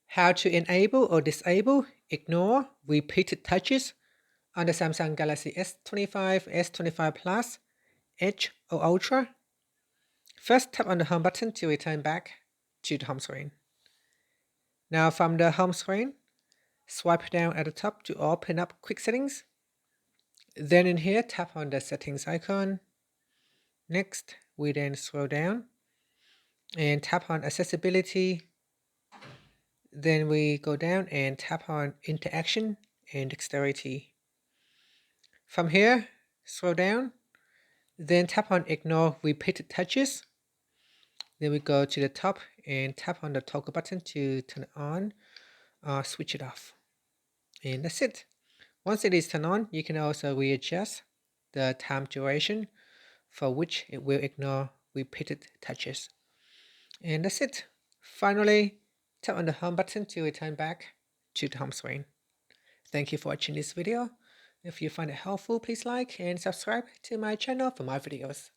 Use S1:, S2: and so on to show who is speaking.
S1: How to enable or disable ignore repeated touches on the Samsung Galaxy S25, S25 Plus, Edge or Ultra. First, tap on the home button to return back to the home screen. Now from the home screen, swipe down at the top to open up quick settings. Then in here, tap on the settings icon. Next, we then scroll down and tap on accessibility. Then we go down and tap on interaction and dexterity. From here, scroll down, then tap on ignore repeated touches. Then we go to the top and tap on the toggle button to turn it on or switch it off. And that's it. Once it is turned on, you can also readjust the time duration for which it will ignore repeated touches. And that's it. Finally, tap on the home button to return back to the home screen. Thank you for watching this video. If you find it helpful, please like and subscribe to my channel for more videos.